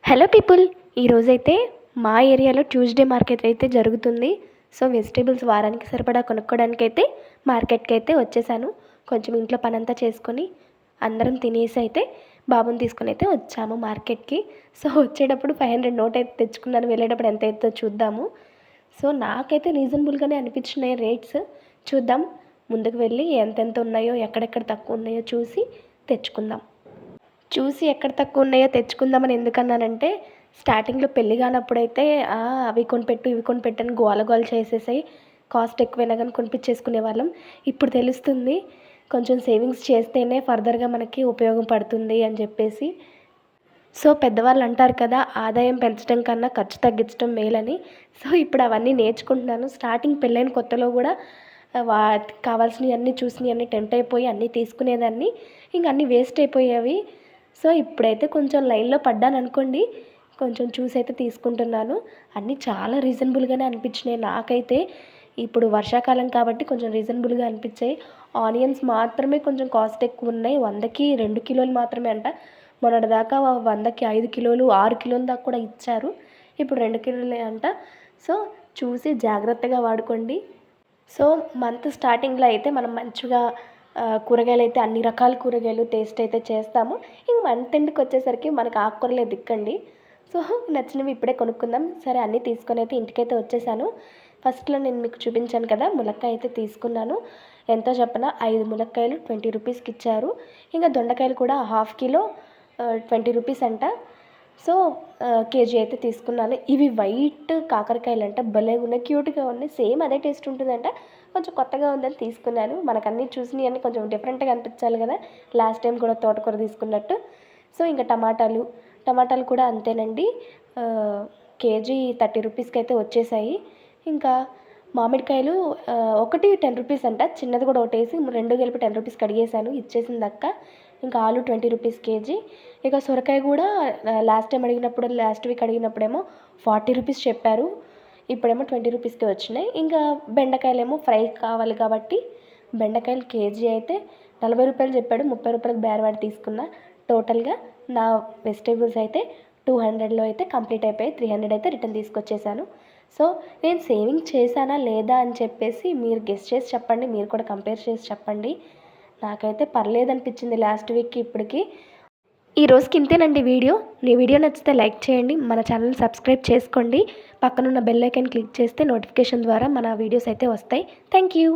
Hello people, ఈరోజైతే మా ఏరియాలో ట్యూస్డే మార్కెట్ అయితే జరుగుతుంది. సో వెజిటేబుల్స్ వారానికి సరిపడా కొనుక్కోవడానికైతే మార్కెట్కి అయితే వచ్చేసాను. కొంచెం ఇంట్లో పనంతా చేసుకొని అందరం తినేసి అయితే బాబుని తీసుకొని అయితే వచ్చాము మార్కెట్కి. సో వచ్చేటప్పుడు 500 నోట్ అయితే తెచ్చుకున్నాను, వెళ్ళేటప్పుడు ఎంత అవుతుందో చూద్దాము. సో నాకైతే రీజనబుల్గానే అనిపించినాయి రేట్స్. చూద్దాం, ముందుకు వెళ్ళి ఎంతెంత ఉన్నాయో ఎక్కడెక్కడ తక్కువ ఉన్నాయో చూసి తెచ్చుకుందాం. చూసి ఎక్కడ తక్కువ ఉన్నాయో తెచ్చుకుందామని ఎందుకన్నానంటే, స్టార్టింగ్లో పెళ్ళి కానప్పుడైతే అవి కొనిపెట్టు ఇవి కొనిపెట్టు అని గోల గోల చేసేసాయి. కాస్ట్ ఎక్కువైనా కానీ కొనిపించేసుకునే వాళ్ళం. ఇప్పుడు తెలుస్తుంది కొంచెం సేవింగ్స్ చేస్తేనే ఫర్దర్గా మనకి ఉపయోగం పడుతుంది అని చెప్పేసి. సో పెద్దవాళ్ళు అంటారు కదా, ఆదాయం పెంచడం కన్నా ఖర్చు తగ్గించడం మేలని. సో ఇప్పుడు అవన్నీ నేర్చుకుంటున్నాను. స్టార్టింగ్ పెళ్ళైన కొత్తలో కూడా కావాల్సినవి అన్నీ చూసినవి అన్నీ టెంప్ట్ అయిపోయి అన్నీ తీసుకునేదాన్ని. ఇంక అన్నీ వేస్ట్ అయిపోయేవి. సో ఇప్పుడైతే కొంచెం లైన్లో పడ్డాను అనుకోండి. కొంచెం చూసి అయితే తీసుకుంటున్నాను. అన్నీ చాలా రీజనబుల్గానే అనిపించినాయి నాకైతే. ఇప్పుడు వర్షాకాలం కాబట్టి కొంచెం రీజనబుల్గా అనిపించాయి. ఆనియన్స్ మాత్రమే కొంచెం కాస్ట్ ఎక్కువ ఉన్నాయి. 100కి 2 కిలోలు మాత్రమే అంట. మొన్నటిదాకా 100కి 5 కిలోలు 6 కిలోల దాకా కూడా ఇచ్చారు. ఇప్పుడు 2 కిలోలే అంట. సో చూసి జాగ్రత్తగా వాడుకోండి. సో మంత్ స్టార్టింగ్లో అయితే మనం మంచిగా కూరగాయలు అయితే అన్ని రకాల కూరగాయలు టేస్ట్ అయితే చేస్తాము. ఇంక మంత్ ఎండ్కి వచ్చేసరికి మనకు ఆకుకూరలే దిక్కండి. సో నచ్చినవి ఇప్పుడే కొనుక్కుందాం. సరే అన్నీ తీసుకొని అయితే ఇంటికైతే వచ్చేసాను. ఫస్ట్లో నేను మీకు చూపించాను కదా, ములక్కాయ అయితే తీసుకున్నాను. ఎంతో చెప్పన 5 ములక్కాయలు 20 రూపీస్కి ఇచ్చారు. ఇంకా దొండకాయలు కూడా హాఫ్ కిలో 20 రూపీస్ అంట. సో కేజీ అయితే తీసుకున్నాను. ఇవి వైట్ కాకరకాయలు అంట, భలే ఉన్నాయి, క్యూట్గా ఉన్నాయి. సేమ్ అదే టేస్ట్ ఉంటుందంట. కొంచెం కొత్తగా ఉందని తీసుకున్నాను. మనకు అన్నీ చూసినవి అన్నీ కొంచెం డిఫరెంట్గా అనిపించాలి కదా, లాస్ట్ టైం కూడా తోటకూర తీసుకున్నట్టు. సో ఇంకా టమాటాలు కూడా అంతేనండి. కేజీ 30 రూపీస్కి అయితే వచ్చేసాయి. ఇంకా మామిడికాయలు ఒకటి 10 రూపీస్ అంట. చిన్నది కూడా ఒకటేసి 2 కలిపి 10 రూపీస్కి అడిగేశాను, ఇచ్చేసింది అక్క. ఇంకా ఆలు 20 రూపీస్ కేజీ. ఇక సొరకాయ కూడా లాస్ట్ వీక్ అడిగినప్పుడేమో 40 రూపీస్ చెప్పారు. ఇప్పుడేమో 20 రూపీస్కి వచ్చినాయి. ఇంకా బెండకాయలేమో ఫ్రై కావాలి కాబట్టి బెండకాయలు కేజీ అయితే 40 రూపాయలు చెప్పాడు. 30 రూపాయలకు బేరవాడి తీసుకున్నా. టోటల్గా నా వెజిటేబుల్స్ అయితే 200లో అయితే కంప్లీట్ అయిపోయి 300 అయితే రిటర్న్ తీసుకొచ్చేసాను. సో నేను సేవింగ్ చేశానా లేదా అని చెప్పేసి మీరు గెస్ చేసి చెప్పండి. మీరు కూడా కంపేర్ చేసి చెప్పండి. నాకైతే పర్లేదనిపించింది లాస్ట్ వీక్కి ఇప్పటికి. ఈ రోజుకి ఇంతేనండి వీడియో. నీ వీడియో నచ్చితే లైక్ చేయండి, మన ఛానల్ సబ్స్క్రైబ్ చేసుకోండి. పక్కనున్న బెల్ ఐకాన్ క్లిక్ చేస్తే నోటిఫికేషన్ ద్వారా మన వీడియోస్ అయితే వస్తాయి. Thank you.